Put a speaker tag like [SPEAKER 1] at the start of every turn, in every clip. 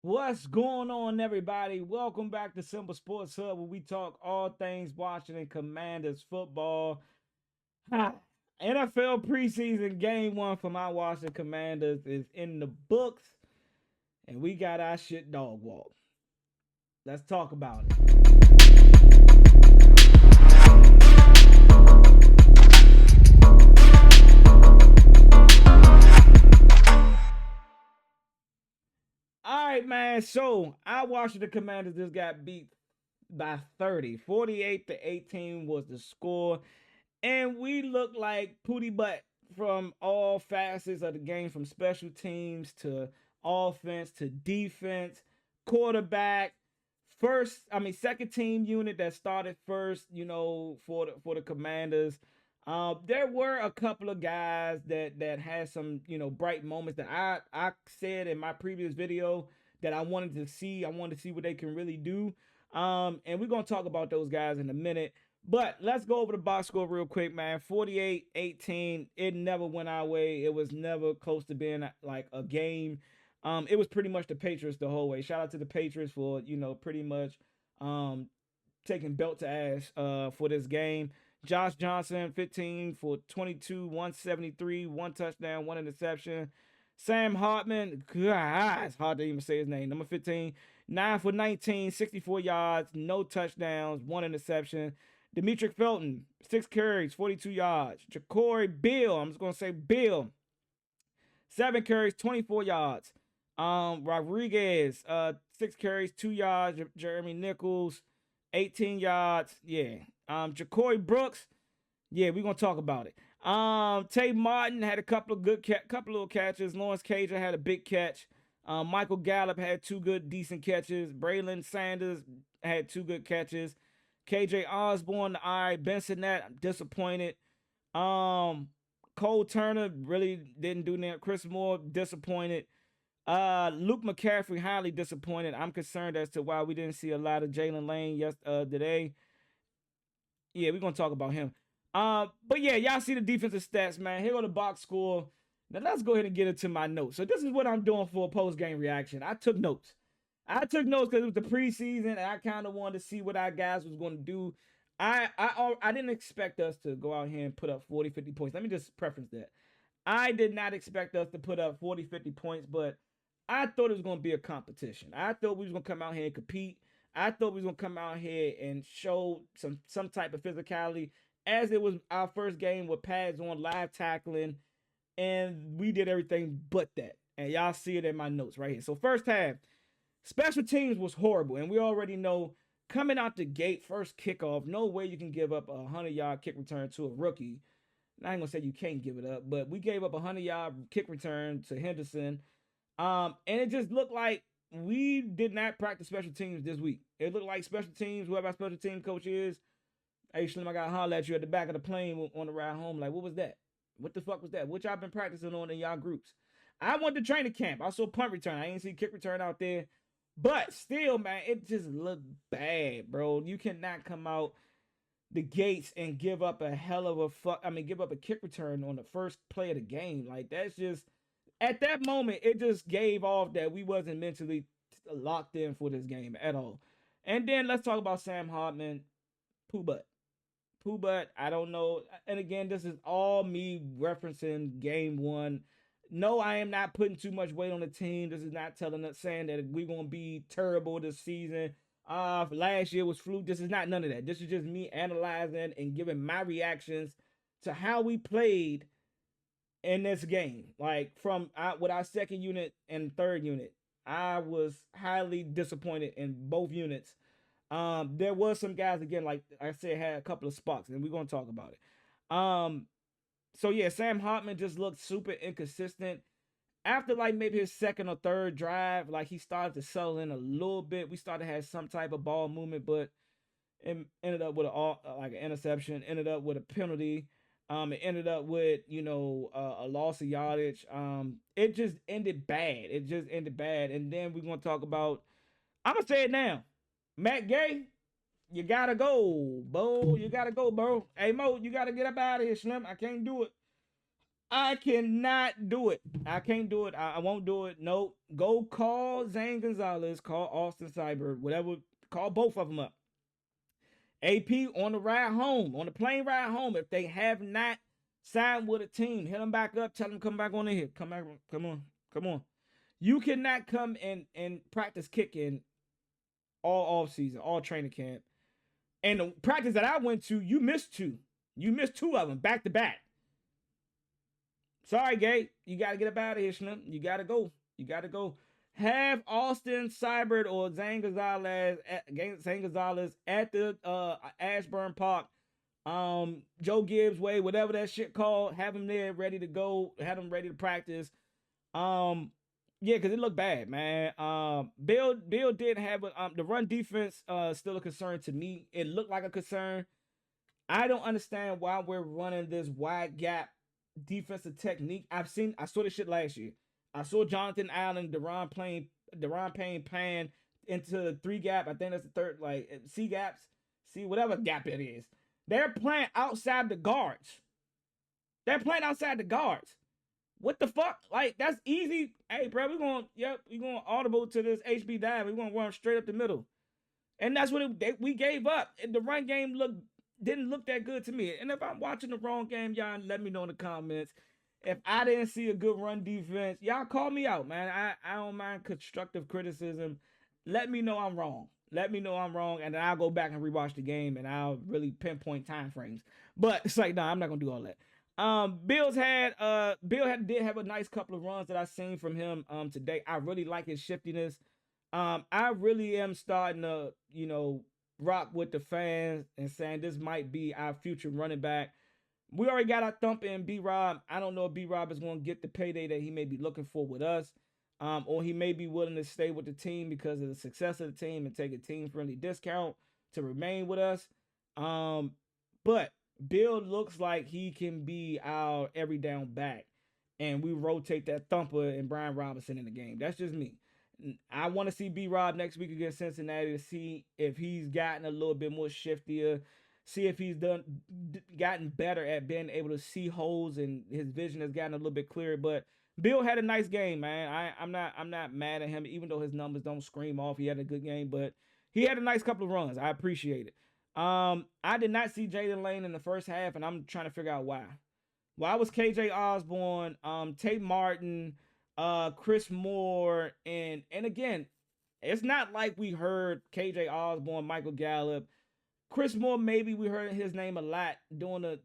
[SPEAKER 1] What's going on, everybody? Welcome back to Simple Sports Hub, where we talk all things Washington Commanders football. Ha. NFL preseason game one for my Washington Commanders is in the books, and we got our shit dog walk. Let's talk about it. All right, man. So our Washington Commanders just got beat by 30. 48-18 was the score. And we look like Pootie Butt from all facets of the game, from special teams to offense to defense, quarterback, second team unit that started first, for the Commanders. There were a couple of guys that had some, bright moments that I said in my previous video that I wanted to see. I wanted to see what they can really do. And we're gonna talk about those guys in a minute. But let's go over the box score real quick, man. 48-18. It never went our way. It was never close to being like a game. It was pretty much the Patriots the whole way. Shout out to the Patriots for, pretty much um taking belt to ass for this game. Josh Johnson, 15 for 22, 173, one touchdown, one interception. Sam Hartman, God, it's hard to even say his name. Number 15, 9 for 19, 64 yards, no touchdowns, one interception. Demetric Felton, 6 carries, 42 yards. Ja'Cory Bill, I'm just going to say Bill, 7 carries, 24 yards. Rodriguez, 6 carries, 2 yards. Jeremy Nichols, 18 yards. Yeah. Ja'Cory Brooks, yeah, we're gonna talk about it. Tay Martin had a couple of couple little catches. Lawrence Cager had a big catch. Michael Gallup had 2 good, decent catches. Braylon Sanders had 2 good catches. KJ Osborne, all right. Benson, that I'm disappointed. Cole Turner really didn't do that. Chris Moore, disappointed. Luke McCaffrey, highly disappointed. I'm concerned as to why we didn't see a lot of Jalen Lane today. Yeah, we're gonna talk about him. But yeah, y'all see the defensive stats, man. Here go the box score. Now let's go ahead and get into my notes. So this is what I'm doing for a post game reaction. I took notes. I took notes because it was the preseason, and I kind of wanted to see what our guys was going to do. I didn't expect us to go out here and put up 40, 50 points. Let me just preference that. I did not expect us to put up 40, 50 points, but I thought it was going to be a competition. I thought we was going to come out here and compete. I thought we was going to come out here and show some type of physicality, as it was our first game with pads on, live tackling, and we did everything but that. And y'all see it in my notes right here. So first half, special teams was horrible, and we already know coming out the gate, first kickoff, no way you can give up a 100-yard kick return to a rookie. I ain't gonna say you can't give it up, but we gave up a 100-yard kick return to Henderson. And it just looked like we did not practice special teams this week. It looked like special teams, whoever our special team coach is, hey Slim, I gotta holler at you at the back of the plane on the ride home. Like, what was that? What the fuck was that? What y'all been practicing on in y'all groups? I went to training camp. I saw punt return. I ain't see kick return out there. But still, man, it just looked bad, bro. You cannot come out the gates and give up a hell of a give up a kick return on the first play of the game. Like, that's just, at that moment, it just gave off that we wasn't mentally locked in for this game at all. And then let's talk about Sam Hartman, Pooh Butt. Pooh Butt, I don't know. And again, this is all me referencing game one. No, I am not putting too much weight on the team. This is not telling us saying that we're gonna be terrible this season. Last year was fluke. This is not none of that. This is just me analyzing and giving my reactions to how we played in this game. Like with our second unit and third unit, I was highly disappointed in both units. There was some guys again, like I said, had a couple of sparks, and we're gonna talk about it. So yeah, Sam Hartman just looked super inconsistent. After like maybe his second or third drive, like he started to settle in a little bit. We started to have some type of ball movement, but it ended up with like an interception. Ended up with a penalty. It ended up with a loss of yardage. It just ended bad. It just ended bad. And then we're gonna talk about. I'm gonna say it now. Matt Gay, you gotta go, Bo. You gotta go, bro. Hey Mo, you gotta get up out of here, Slim. I can't do it. I cannot do it. I can't do it. I won't do it. No. Go call Zane Gonzalez, call Austin Seibert, whatever. Call both of them up. AP on the ride home, on the plane ride home. If they have not signed with a team, hit them back up. Tell them come back on in here. Come back. Come on. Come on. You cannot come and practice kicking all off season, all training camp. And the practice that I went to, you missed two. You missed two of them back to back. Sorry, Gabe. You got to get up out of here, Slim. You got to go. You got to go. Have Austin Seibert or Zane Gonzalez at the Ashburn Park, Joe Gibbs Way, whatever that shit called. Have them there ready to go. Have them ready to practice. Yeah, because it looked bad, man. Bill did have the run defense still a concern to me. It looked like a concern. I don't understand why we're running this wide gap defensive technique. I saw this shit last year. I saw Jonathan Allen, Deron Payne pan into 3 gap. I think that's the third, like C gaps, C whatever gap it is. They're playing outside the guards. They're playing outside the guards. What the fuck? Like, that's easy. Hey, bro, we're going to audible to this HB dive. We're going to run straight up the middle. And that's what we gave up. And the run game didn't look that good to me. And if I'm watching the wrong game, y'all let me know in the comments. If I didn't see a good run defense, y'all call me out, man. I don't mind constructive criticism. Let me know I'm wrong. Let me know I'm wrong, and then I'll go back and rewatch the game, and I'll really pinpoint time frames. But it's like, I'm not gonna do all that. Bill did have a nice couple of runs that I seen from him today. I really like his shiftiness. I really am starting to, rock with the fans and saying this might be our future running back. We already got our thump in B-Rob. I don't know if B-Rob is going to get the payday that he may be looking for with us, or he may be willing to stay with the team because of the success of the team and take a team-friendly discount to remain with us. But Bill looks like he can be our every down back, and we rotate that thumper and Brian Robinson in the game. That's just me. I want to see B-Rob next week against Cincinnati to see if he's gotten a little bit more shiftier, see if he's gotten better at being able to see holes and his vision has gotten a little bit clearer. But Bill had a nice game, man. I'm not mad at him, even though his numbers don't scream off. He had a good game, but he had a nice couple of runs. I appreciate it. I did not see Jalen Lane in the first half, and I'm trying to figure out why. Why was KJ Osborne, Tate Martin, Chris Moore, and again, it's not like we heard KJ Osborne, Michael Gallup, Chris Moore. Maybe we heard his name a lot during the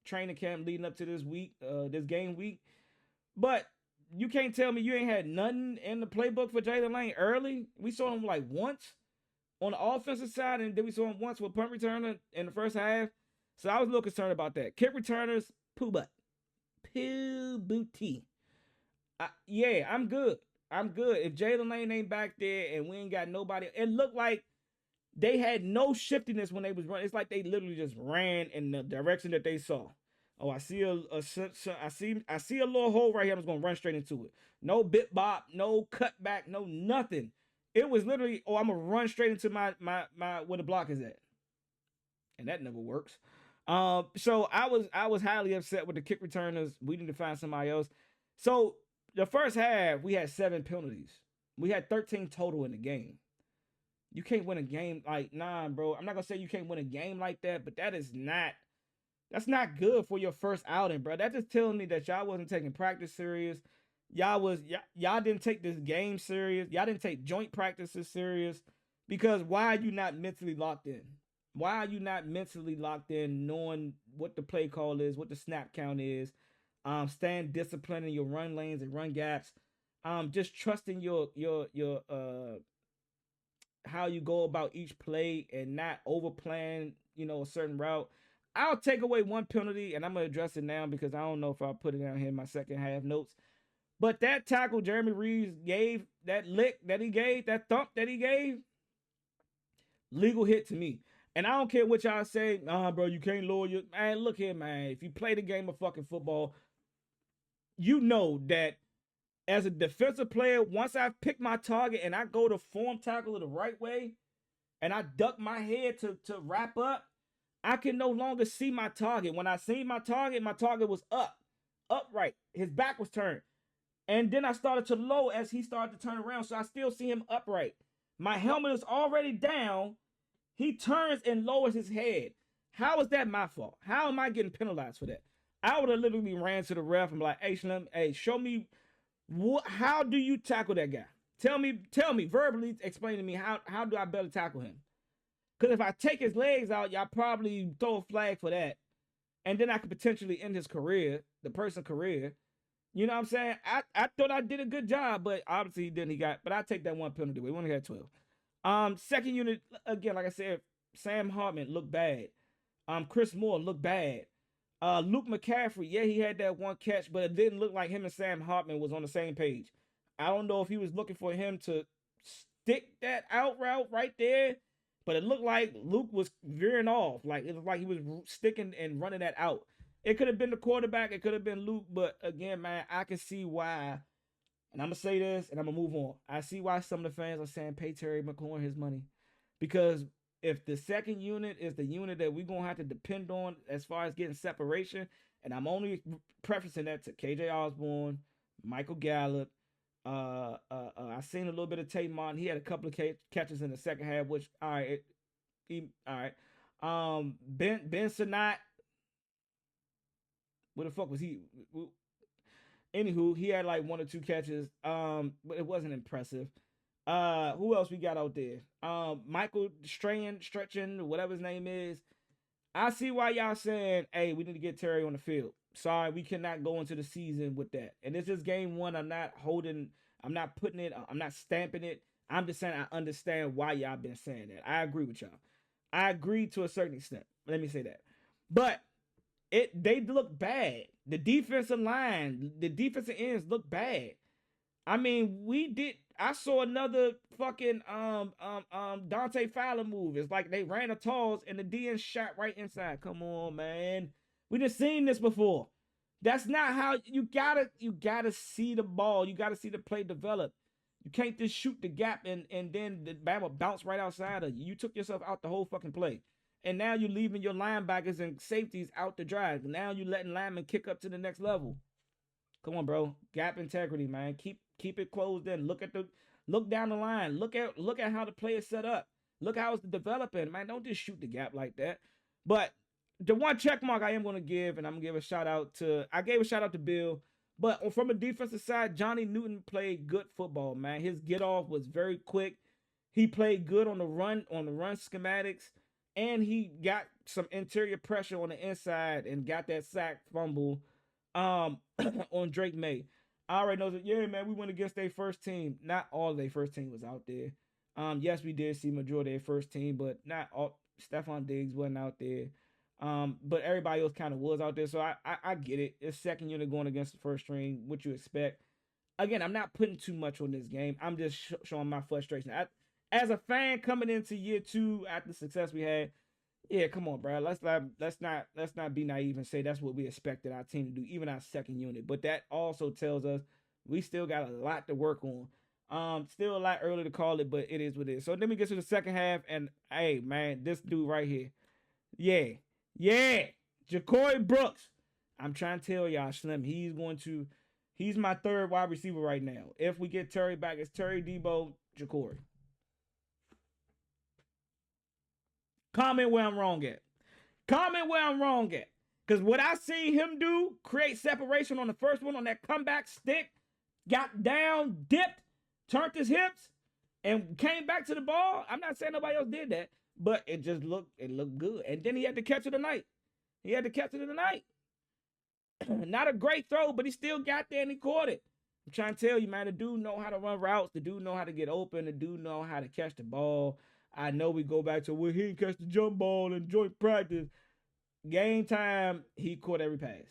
[SPEAKER 1] training camp leading up to this week, this game week. But you can't tell me you ain't had nothing in the playbook for Jalen Lane early. We saw him like once on the offensive side, and then we saw him once with punt returner in the first half. So I was a little concerned about that. Kick returners, poo booty. Yeah, I'm good. If Jalen Lane ain't back there and we ain't got nobody, it looked like they had no shiftiness when they was running. It's like they literally just ran in the direction that they saw. Oh, I see I see a little hole right here. I'm just gonna run straight into it. No bit bop, no cutback, no nothing. It was literally, I'm gonna run straight into my where the block is at, and that never works. So I was highly upset with the kick returners. We need to find somebody else. So the first half we had 7 penalties. We had 13 total in the game. You can't win a game like, nah, bro. I'm not gonna say you can't win a game like that, but that's not good for your first outing, bro. That just tells me that y'all wasn't taking practice serious. Y'all didn't take this game serious. Y'all didn't take joint practices serious. Because why are you not mentally locked in? Why are you not mentally locked in, knowing what the play call is, what the snap count is, staying disciplined in your run lanes and run gaps, just trusting your how you go about each play and not overplan, a certain route. I'll take away one penalty, and I'm going to address it now because I don't know if I'll put it down here in my second half notes. But that tackle Jeremy Reeves gave, that lick that he gave, that thump that he gave, legal hit to me. And I don't care what y'all say, bro, you can't lower your... Man, look here, man. If you play the game of fucking football, you know that as a defensive player, once I pick my target and I go to form tackle it the right way, and I duck my head to wrap up, I can no longer see my target. When I see my target was up. upright. His back was turned. And then I started to low as he started to turn around. So I still see him upright. My helmet is already down. He turns and lowers his head. How is that my fault? How am I getting penalized for that? I would have literally ran to the ref and be like, hey, Slim, hey, show me how do you tackle that guy? Tell me, verbally explain to me how do I better tackle him? Because if I take his legs out, y'all probably throw a flag for that. And then I could potentially end his career, the person's career. You know what I'm saying? I thought I did a good job, but obviously he didn't. But I take that one penalty away. We only had 12. Second unit, again, like I said, Sam Hartman looked bad. Chris Moore looked bad. Luke McCaffrey, yeah, he had that one catch, but it didn't look like him and Sam Hartman was on the same page. I don't know if he was looking for him to stick that out route right there, but it looked like Luke was veering off. Like, it looked like he was sticking and running that out. It could have been the quarterback. It could have been Luke. But again, man, I can see why. And I'm going to say this and I'm going to move on. I see why some of the fans are saying pay Terry McLaurin his money. Because if the second unit is the unit that we're going to have to depend on as far as getting separation, and I'm only prefacing that to KJ Osborne, Michael Gallup. I seen a little bit of Tate Martin. He had a couple of catches in the second half, which, all right. All right. Ben Sinnott. Where the fuck was he? Anywho, he had like one or two catches. But it wasn't impressive. Who else we got out there? Michael Stretching, whatever his name is. I see why y'all saying, hey, we need to get Terry on the field. Sorry, we cannot go into the season with that. And this is game one. I'm not putting it, I'm not stamping it. I'm just saying I understand why y'all been saying that. I agree with y'all. I agree to a certain extent. Let me say that. But they look bad. The defensive line, the defensive ends look bad. I mean, I saw another fucking Dante Fowler move. It's like they ran a toss and the DN shot right inside. Come on, man. We just seen this before. That's not how you gotta see the ball. You gotta see the play develop. You can't just shoot the gap and then the Bama bounce right outside of you. You took yourself out the whole fucking play. And now you're leaving your linebackers and safeties out to dry. Now you're letting linemen kick up to the next level. Come on, bro. Gap integrity, man. Keep it closed in. Look down the line. Look at how the play is set up. Look how it's developing, man. Don't just shoot the gap like that. But the one check mark I am going to give, and I'm going to give a shout out to Bill. But from a defensive side, Johnny Newton played good football, man. His get off was very quick. He played good on the run schematics. And he got some interior pressure on the inside and got that sack fumble on Drake May. I already know that, yeah, man, we went against their first team. Not all of their first team was out there. Yes, we did see majority of their first team, but not all. Stephon Diggs wasn't out there. But everybody else kind of was out there. So I get it. It's second unit going against the first string, what you expect. Again, I'm not putting too much on this game. I'm just showing my frustration. As a fan coming into year two after the success we had, yeah, come on, bro. Let's not be naive and say that's what we expected our team to do, even our second unit. But that also tells us we still got a lot to work on. Still a lot early to call it, but it is what it is. So then we get to the second half, and hey, man, this dude right here, yeah, Ja'Cory Brooks. I'm trying to tell y'all, Slim, he's my third wide receiver right now. If we get Terry back, it's Terry, Debo, Ja'Cory. Comment where I'm wrong at. Because what I see him do, create separation on the first one, on that comeback stick, got down, dipped, turned his hips, and came back to the ball. I'm not saying nobody else did that, but it looked good. And then he had to catch it tonight. Not a great throw, but he still got there and he caught it. I'm trying to tell you, man, the dude know how to run routes. The dude know how to get open. The dude know how to catch the ball. I know we go back to where he didn't catch the jump ball in joint practice. Game time, he caught every pass.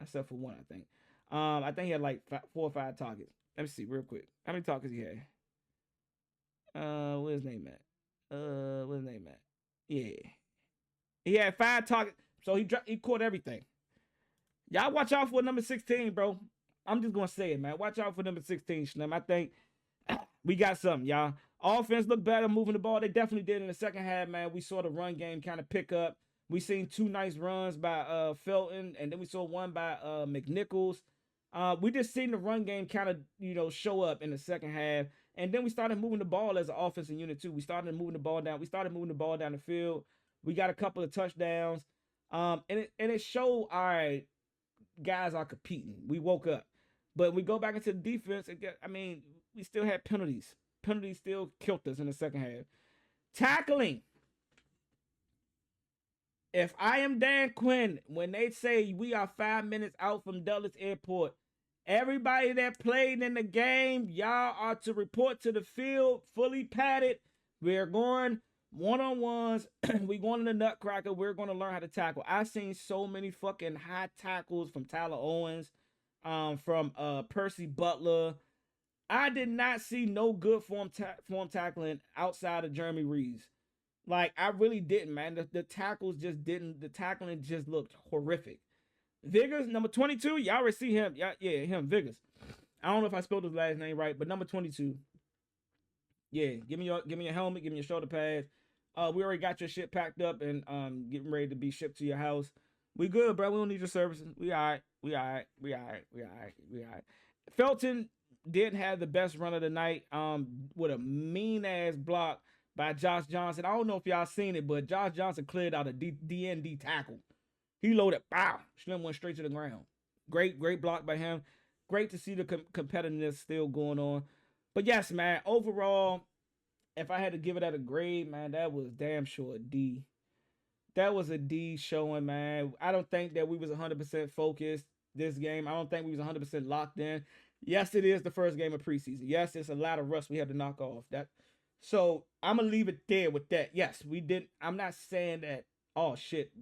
[SPEAKER 1] Except for one, I think. I think he had like 4 or 5 targets. Let me see real quick. How many targets he had? Where's his name at? Yeah. He had 5 targets. So he caught everything. Y'all watch out for number 16, bro. I'm just going to say it, man. Watch out for number 16, Slim. I think we got something, y'all. Offense looked better moving the ball. They definitely did in the second half, man. We saw the run game kind of pick up We seen 2 nice runs by Felton, and then we saw one by McNichols. We just seen the run game kind of, show up in the second half. And then we started moving the ball as an offensive unit too. We started moving the ball down. We started moving the ball down the field. We got a couple of touchdowns. And it showed, all right, guys are competing. We woke up. But we go back into the defense. We still had penalties. Penalties still killed us in the second half. Tackling. If I am Dan Quinn, when they say we are 5 minutes out from Dulles Airport, everybody that played in the game, y'all are to report to the field fully padded. We're going one-on-ones. We going in the Nutcracker. We're going to learn how to tackle. I've seen so many fucking high tackles from Tyler Owens, from Percy Butler. I did not see no good form tackling outside of Jeremy Reeves. Like, I really didn't, man. The tackles just didn't. The tackling just looked horrific. Viggers, number 22. Y'all already see him. Yeah, him, Viggers. I don't know if I spelled his last name right, but number 22. Yeah, give me your helmet, give me your shoulder pads. We already got your shit packed up and getting ready to be shipped to your house. We good, bro. We don't need your services. We all right. Felton didn't have the best run of the night. With a mean ass block by Josh Johnson. I don't know if y'all seen it, but Josh Johnson cleared out a DND tackle. He loaded, pow, Slim went straight to the ground. Great block by him. Great to see the competitiveness still going on. But yes, man, overall, if I had to give it at a grade, man, that was damn sure a D. That was a D showing, man. I don't think that we was 100% focused this game. I don't think we was 100% locked in. Yes, it is the first game of preseason. Yes, it's a lot of rust we had to knock off. So I'm going to leave it there with that. Yes, we did. I'm not saying that, oh, shit,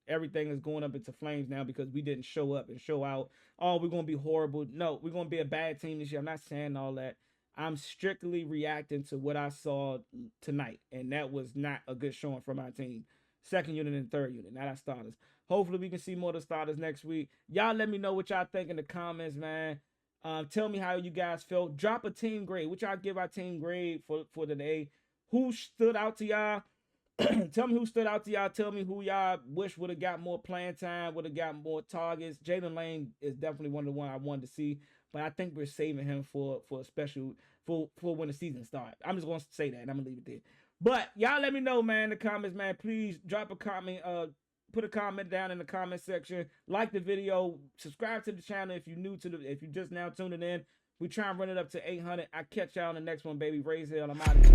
[SPEAKER 1] everything is going up into flames now because we didn't show up and show out. Oh, we're going to be horrible. No, we're going to be a bad team this year. I'm not saying all that. I'm strictly reacting to what I saw tonight, and that was not a good showing from our team. Second unit and third unit, not our starters. Hopefully, we can see more of the starters next week. Y'all let me know what y'all think in the comments, man. Tell me how you guys felt. Drop a team grade. What y'all give our team grade for today? Who stood out to y'all? Tell me who stood out to y'all. Tell me who y'all wish would have got more playing time, would have got more targets. Jalen Lane is definitely one of the ones I wanted to see, but I think we're saving him for a special for when the season starts. I'm just gonna say that, and I'm gonna leave it there. But y'all let me know, man, in the comments, man. Please drop a comment. Put a comment down in the comment section. Like the video. Subscribe to the channel if you're new if you just now tuning in. We try and run it up to 800. I catch y'all on the next one, baby. Raise hell. I'm out of here.